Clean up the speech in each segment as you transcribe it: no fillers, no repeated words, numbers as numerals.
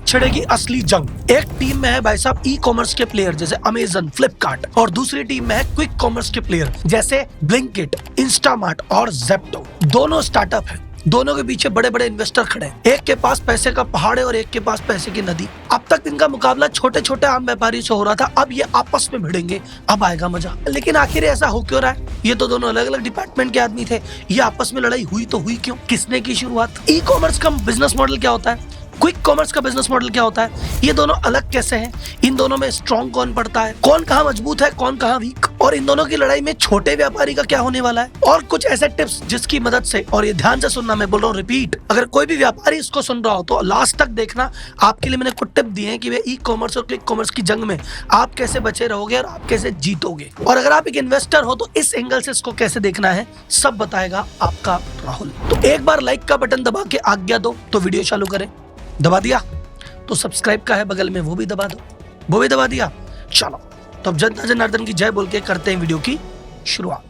छिड़ेगी असली जंग। एक टीम में है भाई साहब ई कॉमर्स के प्लेयर जैसे अमेजन, फ्लिपकार्ट, और दूसरी टीम में है क्विक कॉमर्स के प्लेयर जैसे ब्लिंकिट, इंस्टामार्ट और जेप्टो। दोनों स्टार्टअप है, दोनों के पीछे बड़े बड़े इन्वेस्टर खड़े हैं। एक के पास पैसे का पहाड़ है और एक के पास पैसे की नदी। अब तक इनका मुकाबला छोटे छोटे आम व्यापारी से हो रहा था, अब ये आपस में भिड़ेंगे, अब आएगा मजा। लेकिन आखिर ऐसा हो क्यों रहा है? ये तो दोनों अलग अलग डिपार्टमेंट के आदमी थे, ये आपस में लड़ाई हुई तो हुई क्यों? किसने की शुरुआत? ई कॉमर्स का बिजनेस मॉडल क्या होता है, क्विक कॉमर्स का बिजनेस मॉडल क्या होता है, ये दोनों अलग कैसे हैं, इन दोनों में स्ट्रॉन्ग कौन पड़ता है, कौन कहाँ मजबूत है, कौन कहाँ वीक, और इन दोनों की लड़ाई में छोटे व्यापारी का क्या होने वाला है, और कुछ ऐसे टिप्स जिसकी मदद से, और ये ध्यान से सुनना, मैं बोल रहा हूँ रिपीट, अगर कोई भी व्यापारी इसको सुन रहा हो तो लास्ट तक देखना। आपके लिए मैंने कुछ टिप दिए हैं कि वे ई कॉमर्स और क्विक कॉमर्स की जंग में आप कैसे बचे रहोगे और आप कैसे जीतोगे, और अगर आप एक इन्वेस्टर हो तो इस एंगल से इसको कैसे देखना है, सब बताएगा आपका राहुल। तो एक बार लाइक का बटन दबा के आज्ञा दो तो वीडियो चालू करें। दबा दिया तो सब्सक्राइब का है बगल में, वो भी दबा दो। वो भी दबा दिया, चलो तो अब जनता जनार्दन की जय बोल के करते हैं वीडियो की शुरुआत।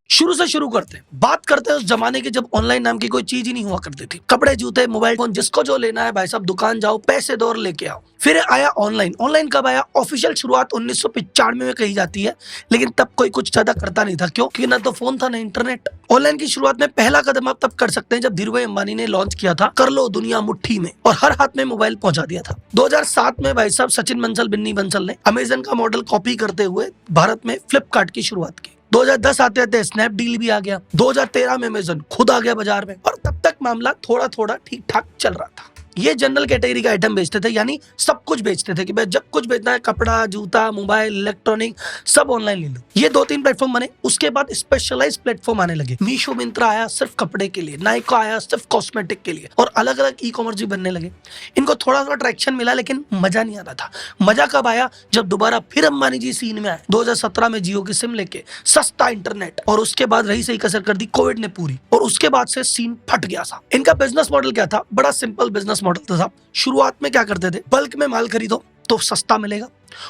शुरू से शुरू करते हैं, बात करते हैं उस जमाने की जब ऑनलाइन नाम की कोई चीज ही नहीं हुआ करती थी। कपड़े, जूते, मोबाइल फोन, जिसको जो लेना है भाई साहब दुकान जाओ, पैसे दो और लेके आओ। फिर आया ऑनलाइन। ऑनलाइन कब आया? ऑफिशियल शुरुआत 1995 में कही जाती है, लेकिन तब कोई कुछ ज्यादा करता नहीं था। क्यों? क्योंकि ना तो फोन था ना इंटरनेट। ऑनलाइन की शुरुआत में पहला कदम आप तब कर सकते हैं जब धीरूभाई अंबानी ने लॉन्च किया था कर लो दुनिया मुट्ठी में, और हर हाथ में मोबाइल पहुंचा दिया था। 2007 में भाई साहब सचिन बंसल, बिन्नी बंसल ने अमेजन का मॉडल कॉपी करते हुए भारत में फ्लिपकार्ट की शुरुआत की। 2010 आते आते स्नैपडील भी आ गया। 2013 में अमेजन खुद आ गया बाजार में, और तब तक मामला थोड़ा थोड़ा ठीक ठाक चल रहा था। ये जनरल कैटेगरी का आइटम बेचते थे, यानी सब कुछ बेचते थे कि भाई जब कुछ बेचना है, कपड़ा, जूता, मोबाइल, इलेक्ट्रॉनिक, सब ऑनलाइन ले लो। ये 2-3 प्लेटफॉर्म बने। उसके बाद स्पेशलाइज प्लेटफॉर्म आने लगे। मीशो, मिंत्रा आया सिर्फ कपड़े के लिए, नाइका आया सिर्फ कॉस्मेटिक के लिए, और अलग अलग ई कॉमर्स भी बनने लगे। इनको थोड़ा थोड़ा ट्रैक्शन मिला, लेकिन मजा नहीं आता था। मजा कब आया? जब दोबारा फिर अंबानी जी सीन में आए। 2017 में जियो की सिम लेके सस्ता इंटरनेट, और उसके बाद रही सही कसर कर दी कोविड ने पूरी, और उसके बाद से सीन फट गया सा। इनका बिजनेस मॉडल क्या था? बड़ा सिंपल बिजनेस मॉडल था साहब। शुरुआत में क्या करते थे? बल्क में माल खरीदो तो सस्ता मिलेगा,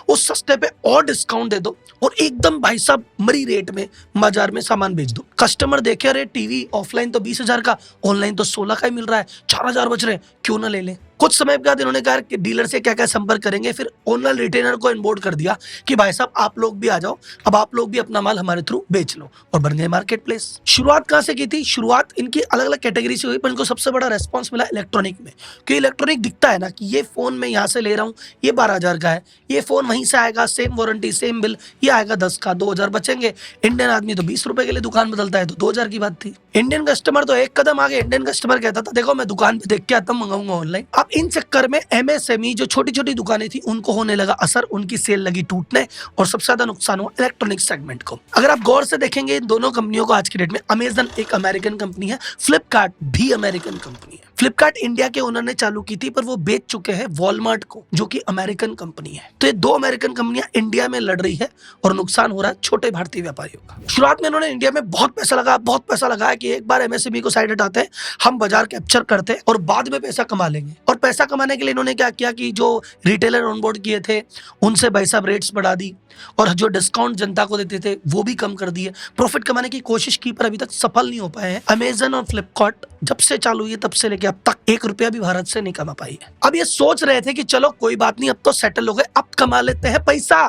उस सस्ते पे और डिस्काउंट दे दो, और एकदम भाई साहब मरी रेट में बाजार में सामान बेच दो। कस्टमर देखे, अरे टीवी ऑफलाइन तो 20,000 का, ऑनलाइन तो 16 का ही मिल रहा है, 4,000 बच रहे हैं, क्यों ना ले लें। कुछ समय बाद इन्होंने कहा कि डीलर से क्या क्या संपर्क करेंगे, फिर ऑनलाइन रिटेलर को इनबोर्ड कर दिया कि भाई साहब आप लोग भी आ जाओ, अब आप लोग भी अपना माल हमारे थ्रू बेच लो, और बन गए मार्केट प्लेस। शुरुआत कहां से की थी? शुरुआत इनकी अलग अलग कैटेगरी से हुई, पर इनको सबसे बड़ा रेस्पॉन्स मिला इलेक्ट्रॉनिक में। क्योंकि इलेक्ट्रॉनिक दिखता है ना कि ये फोन मैं यहाँ से ले रहा हूँ, ये 12,000 का है, ये फोन वहीं से आएगा, सेम वारंटी, सेम बिल, ये आएगा 10 का, 2,000 बचेंगे। इंडियन आदमी तो 20 रुपए के लिए दुकान बदलता है, तो 2,000 की बात थी। इंडियन कस्टमर तो एक कदम आगे। इंडियन कस्टमर कहता था देखो मैं दुकान पे देख के आता हूँ, मंगाऊंगा ऑनलाइन। अब इन चक्कर में एमएसएमई जो छोटी छोटी दुकानें थी उनको होने लगा असर, उनकी सेल लगी टूटने, और सबसे ज्यादा नुकसान हुआ इलेक्ट्रॉनिक सेगमेंट को। अगर आप गौर से देखेंगे इन दोनों कंपनियों को आज की डेट में, अमेजन एक अमेरिकन कंपनी है, फ्लिपकार्ट भी अमेरिकन कंपनी है। फ्लिपकार्ट इंडिया के ओनर ने चालू की थी, पर वो बेच चुके हैं वॉलमार्ट को, जो कि अमेरिकन कंपनी है। तो ये दो अमेरिकन कंपनियां इंडिया में लड़ रही है, और नुकसान हो रहा है छोटे भारतीय व्यापारियों का। शुरुआत में इन्होंने इंडिया में बहुत पैसा लगाया कि एक बार एमएसएमई को साइड हटाते हैं, हम बाजार कैप्चर करते हैं और बाद में पैसा कमा लेंगे। और पैसा कमाने के लिए इन्होंने क्या किया कि जो रिटेलर ऑनबोर्ड किए थे उनसे भाई साहब रेट्स बढ़ा दी, और जो डिस्काउंट जनता को देते थे वो भी कम कर दिए। प्रॉफिट कमाने की कोशिश की, पर अभी तक सफल नहीं हो पाए हैं। अमेजन और फ्लिपकार्ट जब से चालू हुई तब से लेके अब तक 1 रुपया भी भारत से नहीं कमा पाई है। अब ये सोच रहे थे कि चलो कोई बात नहीं, अब तो सेटल हो गए, अब कमा लेते हैं पैसा।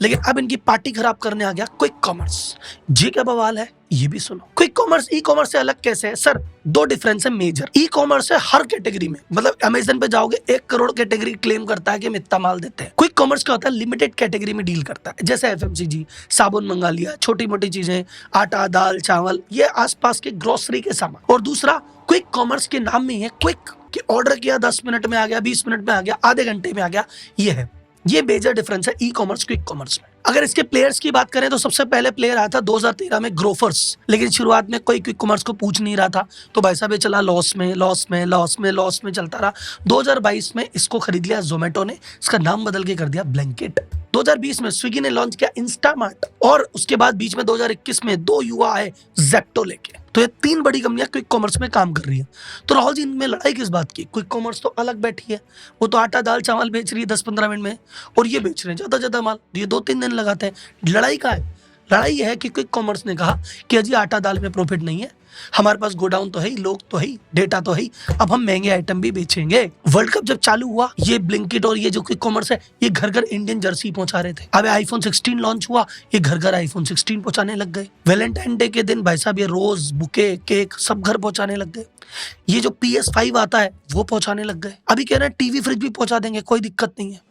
लेकिन अब इनकी पार्टी खराब करने आ गया क्विक कॉमर्स। जी क्या बवाल है, ये भी सुनो। क्विक कॉमर्स ई कॉमर्स से अलग कैसे है? सर 2 डिफरेंस है मेजर। ई कॉमर्स है हर कैटेगरी में, मतलब अमेजन पे जाओगे 1 करोड़ कैटेगरी क्लेम करता है कि हम इतना माल देते हैं। क्विक कॉमर्स क्या होता है? लिमिटेड कैटेगरी में डील करता है, जैसे एफएमसीजी, साबुन मंगा लिया, छोटी मोटी चीजें, आटा, दाल, चावल, ये आसपास के ग्रोसरी के सामान। और दूसरा, क्विक कॉमर्स के नाम में ही है क्विक, कि ऑर्डर किया 10 मिनट में आ गया, 20 मिनट में आ गया, आधे घंटे में आ गया। ये मेजर डिफरेंस है ई कॉमर्स क्विक कॉमर्स में। अगर इसके प्लेयर्स की बात करें तो सबसे पहले प्लेयर आया था 2013 में ग्रोफर्स, लेकिन शुरुआत में कोई क्विक कॉमर्स को पूछ नहीं रहा था, तो भाई साहब ये चला लॉस में चलता रहा। 2022 में इसको खरीद लिया जोमेटो ने, इसका नाम बदल के कर दिया ब्लिंकिट। 2020 में स्विगी ने लॉन्च किया इंस्टामार्ट, और उसके बाद बीच में 2021 में 2 युवा आए जेप्टो लेके। तो ये 3 बड़ी कंपनियां क्विक कॉमर्स में काम कर रही है। तो राहुल जी इनमें लड़ाई किस बात की? क्विक कॉमर्स तो अलग बैठी है, वो तो आटा, दाल, चावल बेच रही है 10-15 मिनट में, और ये बेच रहे हैं ज्यादा माल, ये 2-3 दिन लगाते हैं। लड़ाई का है लड़ाई यह है कि क्विक कॉमर्स ने कहा कि अजी आटा दाल में प्रॉफिट नहीं है, हमारे पास गोडाउन तो है ही, लोग तो है ही, डेटा तो है ही, अब हम महंगे आइटम भी बेचेंगे। वर्ल्ड कप जब चालू हुआ, ये ब्लिंकिट और ये जो क्विक कॉमर्स है, ये घर घर इंडियन जर्सी पहुंचा रहे थे। अब आईफोन 16 लॉन्च हुआ, ये घर घर आईफोन 16 पहुंचाने लग गए। वैलेंटाइन डे के दिन भाई साहब ये रोज, बुके, केक सब घर पहुंचाने लग गए। ये जो PS5 आता है वो पहुंचाने लग गए। अभी कह रहे हैं टीवी फ्रिज भी पहुंचा देंगे, कोई दिक्कत नहीं है।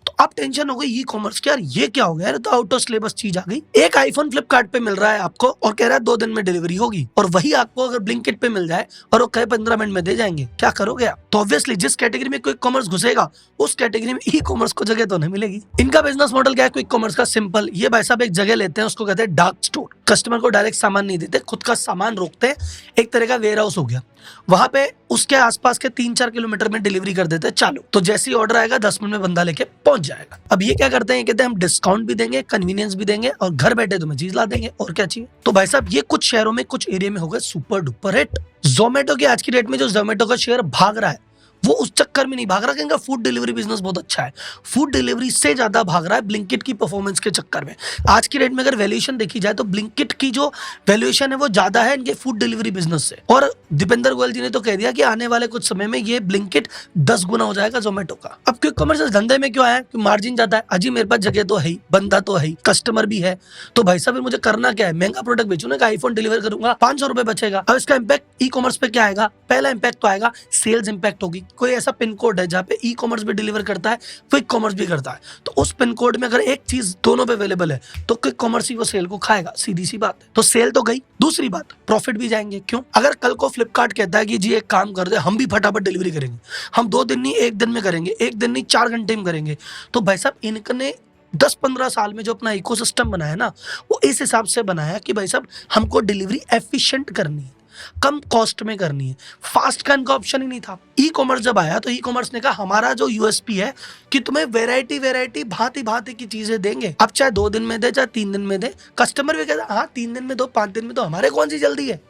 तो अब टेंशन हो गई ई कॉमर्स की, यार ये क्या हो गया, यार तो आउट ऑफ सिलेबस चीज आ गई। एक आईफोन फ्लिपकार्ट पे मिल रहा है आपको और कह रहा है 2 दिन में डिलीवरी होगी, और वही आपको अगर ब्लिंकिट पे मिल जाए और वो कहे 15 मिनट में दे जाएंगे, क्या करोगे आप? तो ऑब्वियसली जिस कैटेगरी में क्विक कॉमर्स घुसेगा उस कैटेगरी में ई कॉमर्स को जगह तो नहीं मिलेगी। इनका बिजनेस मॉडल क्या है क्विक कॉमर्स का? सिंपल, ये भाई साहब एक जगह लेते हैं, उसको कहते हैं डार्क स्टोर। कस्टमर को डायरेक्ट सामान नहीं देते, खुद का सामान रोकते हैं, एक तरह का वेयर हाउस हो गया। वहां पे उसके आसपास के 3-4 किलोमीटर में डिलीवरी कर देते हैं चालू। तो जैसे ही ऑर्डर आएगा 10 मिनट में बंदा लेके पहुंच जाएगा। अब ये क्या करते हैं, कहते हैं हम डिस्काउंट भी देंगे, कन्वीनियंस भी देंगे और घर बैठे तुम्हें चीज ला देंगे, और क्या चाहिए। तो भाई साहब ये कुछ शहरों में, कुछ एरिया में हो गए सुपर डुपर हिट। जोमेटो की आज की डेट में जो जोमेटो का शेयर भाग रहा है, वो उस चक्कर में नहीं भाग रहा कि इनका फूड डिलीवरी बिजनेस बहुत अच्छा है। फूड डिलीवरी से ज्यादा भाग रहा है ब्लिंकिट की परफॉर्मेंस के चक्कर में। आज की डेट में अगर वैल्यूएशन देखी जाए तो ब्लिंकिट की जो वैल्यूएशन है वो ज्यादा है इनके फूड डिलीवरी बिजनेस से। और दीपेंद्र गोयल जी ने तो कह दिया कि आने वाले कुछ समय में ये ब्लिंकिट 10 गुना हो जाएगा जोमेटो का। अब क्विक कॉमर्स इस धंधे में क्यों आया? कि मार्जिन ज्यादा है। अजी मेरे पास जगह तो है ही, बंदा तो है ही, कस्टमर भी है, तो भाई साहब मुझे करना क्या है, महंगा प्रोडक्ट बेचूं ना, आईफोन डिलीवर करूंगा, 500 रुपए बचेगा। अब इसका इंपैक्ट ई कॉमर्स पे क्या आएगा? पहला इंपैक्ट तो आएगा सेल्स इंपैक्ट होगी। कोई ऐसा पिन कोड है जहाँ पे ई कॉमर्स भी डिलीवर करता है, क्विक कॉमर्स भी करता है, तो उस पिन कोड में अगर एक चीज दोनों पे अवेलेबल है तो क्विक कॉमर्स ही वो सेल को खाएगा, सीधी सी बात है। तो सेल तो गई, दूसरी बात प्रॉफिट भी जाएंगे। क्यों? अगर कल को फ्लिपकार्ट कहता है कि जी एक काम कर दे, हम भी फटाफट डिलीवरी करेंगे, हम 2 दिन नहीं 1 दिन में करेंगे, 1 दिन नहीं 4 घंटे में करेंगे, तो भाई साहब इनने 10-15 साल में जो अपना इकोसिस्टम बनाया ना, वो इस हिसाब से बनाया कि भाई साहब हमको डिलीवरी एफिशिएंट करनी है, कम कॉस्ट में करनी है। फास्ट का इनका ऑप्शन ही नहीं था। ई कॉमर्स जब आया तो ई कॉमर्स ने कहा हमारा जो यूएसपी है कि तुम्हें वैरायटी भांति भांति की चीजें देंगे, अब चाहे 2 दिन में दे चाहे 3 दिन में दे। कस्टमर भी कहता हाँ 3 दिन में दो, 5 दिन में दो, हमारे कौन सी जल्दी है।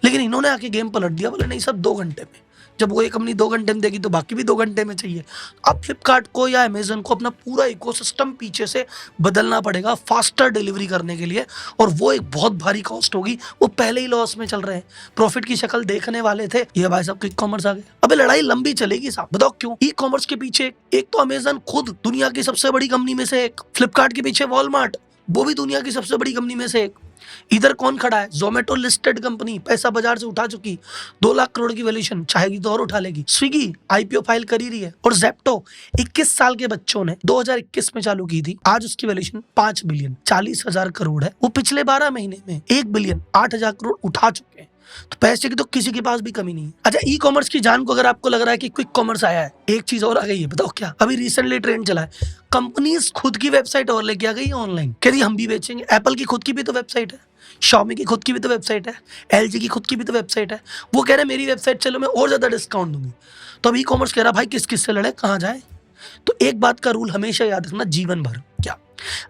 लेकिन इन्होंने आके गेम पलट दिया, बोले नहीं सब 2 घंटे में। जब वो एक कंपनी 2 घंटे में देगी तो बाकी भी 2 घंटे में चाहिए। अब फ्लिपकार्ट को या अमेजन को अपना पूरा इकोसिस्टम पीछे से बदलना पड़ेगा फास्टर डिलीवरी करने के लिए, और वो एक बहुत भारी कॉस्ट होगी। वो पहले ही लॉस में चल रहे हैं, प्रॉफिट की शक्ल देखने वाले थे, ये भाई साहब क्विक कॉमर्स आ गए। अबे लड़ाई लंबी चलेगी साहब, बताओ क्यों? ई कॉमर्स के पीछे एक तो अमेजन खुद दुनिया की सबसे बड़ी कंपनी में से एक, फ्लिपकार्ट के पीछे वॉलमार्ट, वो भी दुनिया की सबसे बड़ी कंपनी में से एक। इधर कौन खड़ा है? जोमेटो लिस्टेड कंपनी, पैसा बाजार से उठा चुकी, 2 लाख करोड़ की वैल्यूएशन, चाहेगी तो और उठा लेगी। स्विगी आईपीओ फाइल कर ही रही है। और जेप्टो 21 साल के बच्चों ने 2021 में चालू की थी, आज उसकी वैल्यूएशन 5 बिलियन 40,000 करोड़ है। वो पिछले 12 महीने में 1 बिलियन 8,000 करोड़ उठा चुके हैं। तो पैसे की तो किसी के पास भी कमी नहीं है। अच्छा, ई कॉमर्स की जान को अगर आपको लग रहा है कि क्विक कॉमर्स आया है, एक चीज और आ गई है, बताओ क्या? अभी रिसेंटली ट्रेंड चला है, कंपनीज खुद की वेबसाइट और लेके आ गई है ऑनलाइन, कह रही हम भी बेचेंगे। एप्पल की खुद की भी तो वेबसाइट है, Xiaomi की खुद की भी तो वेबसाइट है, LG की खुद की भी तो वेबसाइट है। वो कह रहे मेरी वेबसाइट चलो मैं और ज्यादा डिस्काउंट दूंगी। तो अब ई कॉमर्स कह रहा भाई किस किस से लड़े, कहाँ जाए? तो एक बात का रूल हमेशा याद रखना जीवन भर, क्या?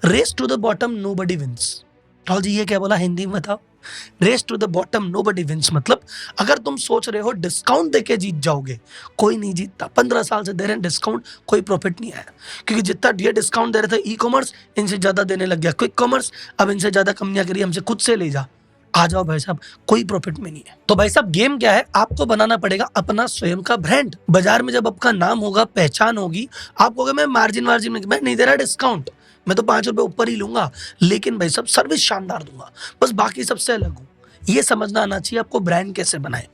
Race to the bottom nobody wins. Rahul ji ये क्या बोला, हिंदी में बताओ। Race to the bottom nobody wins मतलब अगर तुम सोच रहे हो डिस्काउंट देके जीत जाओगे, कोई नहीं जीतता। 15 साल से दे रहे हैं डिस्काउंट, कोई प्रॉफिट नहीं आया, क्योंकि जितना ये डिस्काउंट दे रहे थे ई कॉमर्स, इनसे ज्यादा देने लग गया क्विक कॉमर्स। अब इनसे ज्यादा कंपनियां करी हमसे खुद से ले जा, आ जाओ भाई साहब, कोई प्रॉफिट में नहीं है। तो भाई साहब गेम क्या है? आपको बनाना पड़ेगा अपना स्वयं का ब्रांड। बाजार में जब आपका नाम होगा, पहचान होगी, आप कहोगे मैं मार्जिन में मैं नहीं दे रहा डिस्काउंट, मैं तो 5 रुपए ऊपर ही लूंगा, लेकिन भाई साहब सर्विस शानदार दूंगा, बस बाकी सबसे अलग हूं। ये समझना आना चाहिए आपको ब्रांड कैसे बनाए।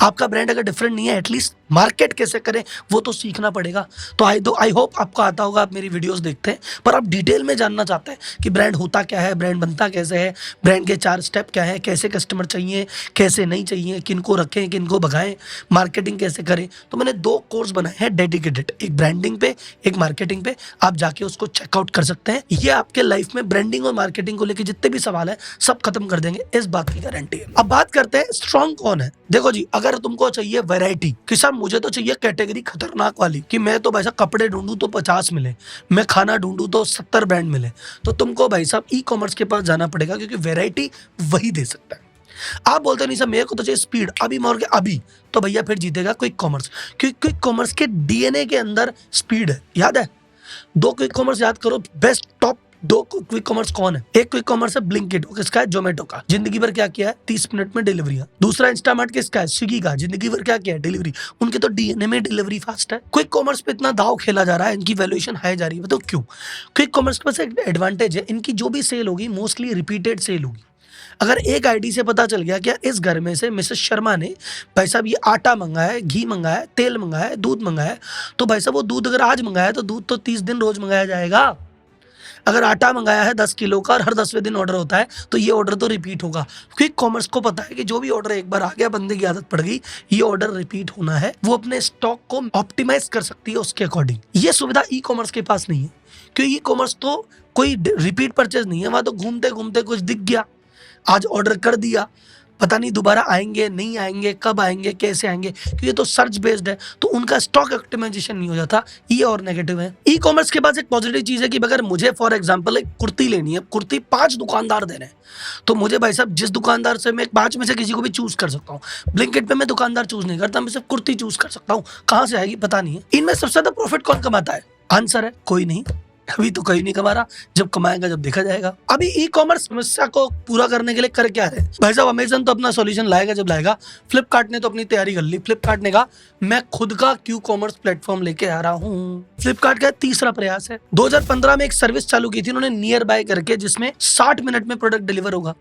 आपका ब्रांड अगर डिफरेंट नहीं है, एटलीस्ट मार्केट कैसे करें वो तो सीखना पड़ेगा। तो आई होप आपको आता होगा, आप मेरी वीडियोस देखते हैं, पर आप डिटेल में जानना चाहते हैं कि ब्रांड होता क्या है, ब्रांड बनता कैसे है, ब्रांड के 4 स्टेप क्या है, कैसे कस्टमर चाहिए, कैसे नहीं चाहिए, किनको रखें, किनको भगाएं, मार्केटिंग कैसे करें। तो मैंने 2 कोर्स बनाए हैं डेडिकेटेड, एक ब्रांडिंग पे, एक मार्केटिंग पे। आप जाके उसको चेकआउट कर सकते हैं। ये आपके लाइफ में ब्रांडिंग और मार्केटिंग को लेकर जितने भी सवाल है सब खत्म कर देंगे, इस बात की गारंटी है। अब बात करते हैं स्ट्रॉन्ग कौन है। देखो जी, अगर तुमको चाहिए वैरायटी कि साहब मुझे तो चाहिए कैटेगरी खतरनाक वाली, कि मैं तो भाई साहब कपड़े ढूंढूं तो 50 मिले, मैं खाना ढूंढूं तो 70 ब्रांड मिले, तो तुमको भाई साहब ई कॉमर्स के पास जाना पड़ेगा, क्योंकि वैरायटी वही दे सकता है। आप बोलते नहीं सर मेरे को तो चाहिए स्पीड, अभी मोर के अभी, तो भैया फिर जीतेगा क्विक कॉमर्स, क्योंकि क्विक कॉमर्स के डीएनए के अंदर स्पीड है। याद है 2 क्विक कॉमर्स याद करो, बेस्ट टॉप दो क्विक कॉमर्स कौन है? एक क्विक कॉमर्स है ब्लिंकिट, किसका है? जोमेटो का। जिंदगी भर क्या किया है? 30 मिनट में डिलीवरी। दूसरा इंस्टामार्ट किसका है? स्विगी का। जिंदगी भर क्या किया है? डिलीवरी। उनके तो डीएनए में डिलीवरी फास्ट है। क्विक कॉमर्स पे इतना दाव खेला जा रहा है, इनकी वैल्यूएशन हाई जा रही है, बताओ क्यों? क्विक कॉमर्स के पास एक एडवांटेज है, इनकी जो भी सेल होगी मोस्टली रिपीटेड सेल होगी। अगर एक आईडी से पता चल गया कि इस घर में से मिसेस शर्मा ने भाई साहब ये आटा मंगाया है, घी मंगाया है, तेल मंगाया है, दूध मंगाया है, तो भाई साहब वो दूध अगर आज मंगाया है तो दूध तो 30 दिन रोज मंगाया जाएगा। अगर आटा मंगाया है 10 किलो का और हर 10वें दिन ऑर्डर होता है तो ये ऑर्डर तो रिपीट होगा। क्विक कॉमर्स को पता है कि जो भी ऑर्डर एक बार आ गया, बंदे की आदत पड़ गई, ये ऑर्डर रिपीट होना है। वो अपने स्टॉक को ऑप्टिमाइज कर सकती है उसके अकॉर्डिंग। ये सुविधा ई कॉमर्स के पास नहीं है, क्योंकि ई कॉमर्स तो कोई रिपीट परचेज नहीं है। वहां तो घूमते घूमते कुछ दिख गया, आज ऑर्डर कर दिया, पता नहीं दोबारा आएंगे नहीं आएंगे, कब आएंगे, कैसे आएंगे, क्योंकि ये तो सर्च बेस्ड है, तो उनका स्टॉक ऑप्टिमाइजेशन नहीं हो जाता। ये और नेगेटिव है। ई कॉमर्स के पास एक पॉजिटिव चीज है कि अगर मुझे फॉर एग्जांपल एक कुर्ती लेनी है, कुर्ती 5 दुकानदार दे रहे हैं, तो मुझे भाई साहब जिस दुकानदार से मैं 5 में से किसी को भी चूज कर सकता हूँ। ब्लिंकिट पे मैं दुकानदार चूज नहीं करता, मैं सिर्फ कुर्ती चूज कर सकता हूँ। कहाँ से आएगी पता नहीं है। इनमें सबसे ज्यादा प्रॉफिट कौन कमाता है? आंसर है कोई नहीं। अभी तो कहीं नहीं कमा रहा, जब कमाएगा जब देखा जाएगा। अभी ई कॉमर्स समस्या को पूरा करने के लिए कर क्या रहे भाई साहब? अमेजन तो अपना सॉल्यूशन लाएगा जब लाएगा। फ्लिपकार्ट ने तो अपनी तैयारी कर ली। फ्लिपकार्ट ने कहा मैं खुद का क्यू कॉमर्स प्लेटफॉर्म लेके आ रहा हूँ। फ्लिपकार्ट का तीसरा प्रयास है। 2015 में एक सर्विस चालू की थी उन्होंने, नियर बाय करके, जिसमें 60 मिनट में प्रोडक्ट डिलीवर होगा।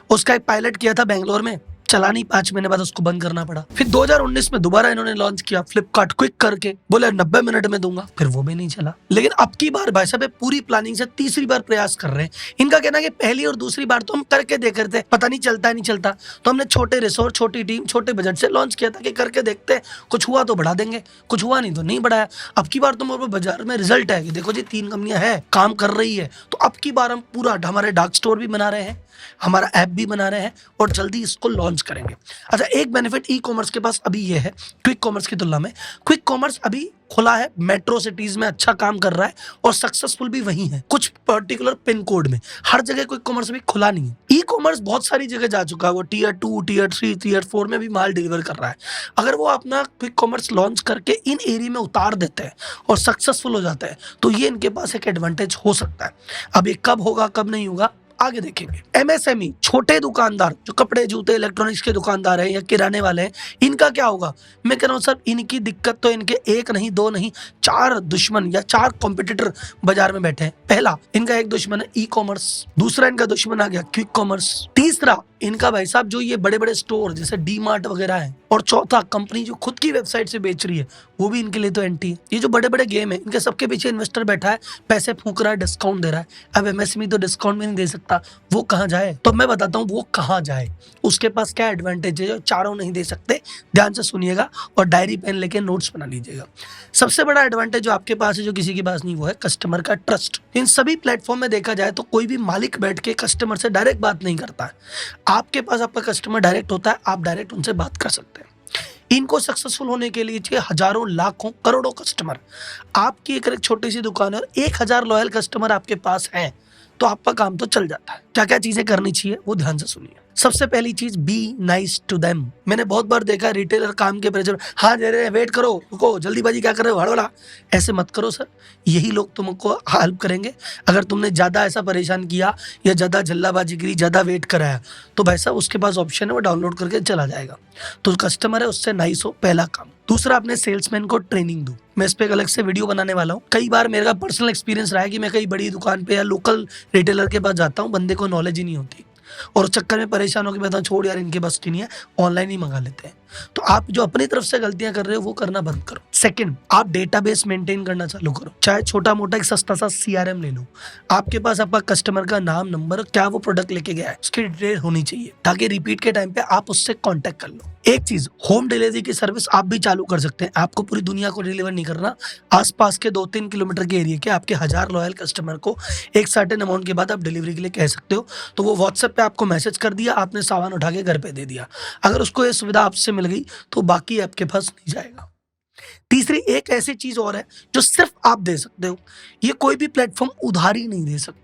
उसका एक पायलट किया था बैंगलोर में, चला नहीं, 5 महीने बाद उसको बंद करना पड़ा। फिर 2019 में दोबारा इन्होंने लॉन्च किया फ्लिपकार्ट क्विक करके, बोले 90 मिनट में दूंगा, फिर वो भी नहीं चला। लेकिन अब की बार भाई साहब पूरी प्लानिंग से तीसरी बार प्रयास कर रहे हैं। इनका कहना है कि पहली और दूसरी बार तो हम करके देख रहे थे, पता नहीं चलता है नहीं चलता, तो हमने छोटे रिसोर्स, छोटी टीम, छोटे बजट से लॉन्च किया था कि करके देखते हैं, कुछ हुआ तो बढ़ा देंगे, कुछ हुआ नहीं तो नहीं बढ़ाया। अब की बार तो बाजार में रिजल्ट है कि देखो जी 3 कंपनियां है, काम कर रही है। तो अब की बार हम पूरा हमारे डार्क स्टोर भी बना रहे हैं, हमारा ऐप भी बना रहे हैं और जल्दी इसको लॉन्च करेंगे। अच्छा, एक बेनिफिट ई कॉमर्स के पास अभी ये है क्विक कॉमर्स की तुलना में, क्विक कॉमर्स अभी खुला है, मेट्रो सिटीज में अच्छा काम कर रहा है और सक्सेसफुल भी वही है। कुछ पर्टिकुलर पिन कोड में, हर जगह क्विक कॉमर्स अभी खुला नहीं है। ई कॉमर्स बहुत सारी जगह जा चुका है, वो टियर 2, टियर 3, टियर 4 में भी माल डिलीवर कर रहा है। अगर वो अपना क्विक कॉमर्स लॉन्च करके इन एरिया में उतार देते हैं और सक्सेसफुल हो जाते हैं तो ये इनके पास एक एडवांटेज हो सकता है। अब ये कब होगा कब नहीं होगा आगे देखेंगे। एमएसएमई, छोटे दुकानदार जो कपड़े, जूते, इलेक्ट्रॉनिक्स के दुकानदार हैं या किराने वाले हैं, इनका क्या होगा? मैं कह रहा हूँ सर, इनकी दिक्कत तो इनके 1 नहीं 2 नहीं 4 दुश्मन या 4 कॉम्पिटिटर बाजार में बैठे हैं। पहला इनका एक दुश्मन है ई कॉमर्स, दूसरा इनका दुश्मन आ गया क्विक कॉमर्स, तीसरा इनका भाई साहब जो ये बड़े बड़े स्टोर जैसे डी मार्ट वगैरह है, और चौथा कंपनी जो खुद की वेबसाइट से बेच रही है, वो भी इनके लिए तो एंटी है। ये जो बड़े बड़े गेम है, इनके सबके पीछे इन्वेस्टर बैठा है, पैसे फूंक रहा है, डिस्काउंट दे रहा है। अब एमएसएमई तो डिस्काउंट भी नहीं दे सकता, वो कहाँ जाए? तो मैं बताता हूँ वो कहाँ जाए, उसके पास क्या एडवांटेज है जो चारों नहीं दे सकते। ध्यान से सुनिएगा और डायरी पेन लेके नोट्स बना लीजिएगा। सबसे बड़ा एडवांटेज जो आपके पास है, जो किसी के पास नहीं, वो है कस्टमर का ट्रस्ट। इन सभी प्लेटफॉर्म में देखा जाए तो कोई भी मालिक बैठ के कस्टमर से डायरेक्ट बात नहीं करता है। आपके पास आपका कस्टमर डायरेक्ट होता है, आप डायरेक्ट उनसे बात कर सकते हैं। इनको सक्सेसफुल होने के लिए चाहिए हजारों, लाखों, करोड़ों कस्टमर। आपकी एक छोटी सी दुकान है और 1000 लॉयल कस्टमर आपके पास हैं, तो आपका काम तो चल जाता है। क्या क्या चीजें करनी चाहिए वो ध्यान से सुनिए। सबसे पहली चीज, बी नाइस टू देम। मैंने बहुत बार देखा है रिटेलर काम के प्रेशर, हाँ दे रहे हैं, वेट करो, रुको, जल्दीबाजी क्या कर रहे हो, हड़बड़ा। ऐसे मत करो सर, यही लोग तुमको हेल्प करेंगे। अगर तुमने ज्यादा ऐसा परेशान किया या ज्यादा जल्लाबाजी करी, ज्यादा वेट कराया, तो भाई साहब उसके पास ऑप्शन है, वो डाउनलोड करके चला जाएगा। तो कस्टमर है उससे नाइस हो, पहला काम। दूसरा, अपने सेल्समैन को ट्रेनिंग दो। मैं इस पे एक अलग से वीडियो बनाने वाला हूँ। कई बार मेरा पर्सनल एक्सपीरियंस रहा है कि मैं कई बड़ी दुकान पे या लोकल रिटेलर के पास जाता हूँ, बंदे को नॉलेज ही नहीं होती और उस चक्कर में परेशान होकर बताऊँ छोड़ यार इनके बस की नहीं है, ऑनलाइन ही मंगा लेते हैं। तो आप जो अपनी तरफ से गलतियां कर रहे हो वो करना बंद करो। सेकंड, आप डेटाबेस मेंटेन करना चालू करो। चाहे छोटा मोटा एक सस्ता सा सीआरएम ले लो। आपके पास आपका कस्टमर का नाम, नंबर, क्या वो प्रोडक्ट लेके गया है, उसकी डिटेल होनी चाहिए, ताकि रिपीट के टाइम पे आप उससे कांटेक्ट कर लो। एक चीज, होम डिलीवरी की सर्विस आप भी चालू कर सकते हैं। आपको पूरी दुनिया को डिलीवर नहीं करना, आसपास के 2-3 किलोमीटर के एरिया के आपके 1000 लॉयल कस्टमर को एक सर्टेन अमाउंट के बाद आप डिलीवरी के लिए कह सकते हो। तो वो व्हाट्सएप पे आपको मैसेज कर दिया, आपने सामान उठा के घर पे दे दिया। अगर उसको ये सुविधा आपसे मिल गई तो बाकी आपके पास नहीं जाएगा। तीसरी एक ऐसी चीज और है जो सिर्फ आप दे सकते हो, ये कोई भी प्लेटफॉर्म उधारी नहीं दे सकता।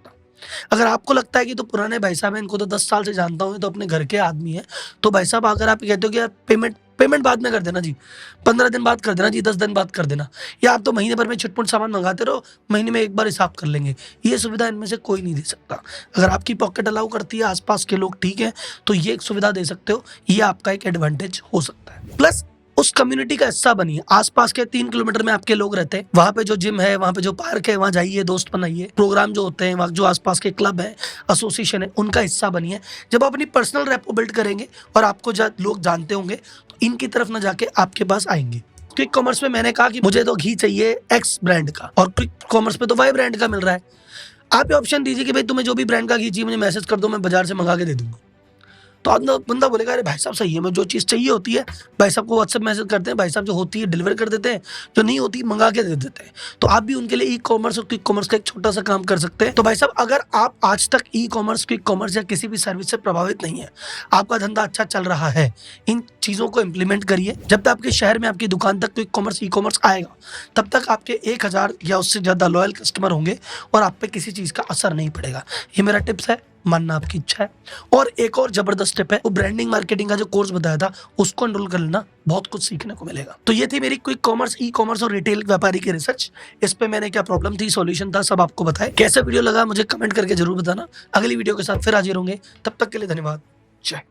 अगर आपको लगता है कि तो पुराने भाई साहब हैं, इनको तो 10 साल से जानता हूँ, तो अपने घर के आदमी है, तो भाई साहब अगर आप कहते हो कि पेमेंट पेमेंट बाद में कर देना जी, 15 दिन बाद कर देना जी, 10 दिन बाद कर देना, या आप तो महीने भर में छिटपुट सामान मंगाते रहो, महीने में एक बार हिसाब कर लेंगे। ये सुविधा इनमें से कोई नहीं दे सकता। अगर आपकी पॉकेट अलाउ करती है, आसपास के लोग ठीक है, तो ये एक सुविधा दे सकते हो, ये आपका एक एडवांटेज हो सकता है। प्लस उस कम्युनिटी का हिस्सा बनिए। आसपास के 3 किलोमीटर में आपके लोग रहते हैं, वहां पे जो जिम है, वहां पे जो पार्क है, वहां जाइए, दोस्त बनाइए। प्रोग्राम जो होते हैं, वहां जो आसपास के क्लब है, एसोसिएशन है, उनका हिस्सा बनिए। जब आप अपनी पर्सनल रैपो बिल्ड करेंगे और आपको लोग जानते होंगे, तो इनकी तरफ ना जाके आपके पास आएंगे। क्विक कॉमर्स में मैंने कहा कि मुझे तो घी चाहिए एक्स ब्रांड का, और क्विक कॉमर्स पे तो वाई ब्रांड का मिल रहा है। आप ये ऑप्शन दीजिए कि भाई तुम्हें जो भी ब्रांड का घी चाहिए मुझे मैसेज कर दो, मैं बाजार से मंगा के दे दूंगा। तो आज बंदा बोलेगा अरे भाई साहब सही है, मैं जो चीज़ चाहिए होती है भाई साहब को व्हाट्सएप मैसेज करते हैं, भाई साहब जो होती है डिलीवर कर देते हैं, जो नहीं होती मंगा के दे देते हैं। तो आप भी उनके लिए ई कॉमर्स और क्विक कॉमर्स का एक छोटा सा काम कर सकते हैं। तो भाई साहब अगर आप आज तक ई कॉमर्स, क्विक कॉमर्स या किसी भी सर्विस से प्रभावित नहीं है, आपका धंधा अच्छा चल रहा है, इन चीज़ों को इम्प्लीमेंट करिए। जब तक आपके शहर में आपकी दुकान तक क्विक कॉमर्स, ई कॉमर्स आएगा, तब तक आपके 1000 या उससे ज़्यादा लॉयल कस्टमर होंगे और आप पे किसी चीज़ का असर नहीं पड़ेगा। ये मेरा टिप्स है, मानना आपकी इच्छा है। और एक और जबरदस्त टिप है, वो ब्रांडिंग मार्केटिंग का जो कोर्स बताया था उसको एनरोल कर लेना, बहुत कुछ सीखने को मिलेगा। तो ये थी मेरी क्विक कॉमर्स, ई कॉमर्स और रिटेल व्यापारी की रिसर्च। इस पे मैंने क्या प्रॉब्लम थी, सॉल्यूशन था, सब आपको बताया। कैसा वीडियो लगा मुझे कमेंट करके जरूर बताना। अगली वीडियो के साथ फिर हाजिर होंगे, तब तक के लिए धन्यवाद। जय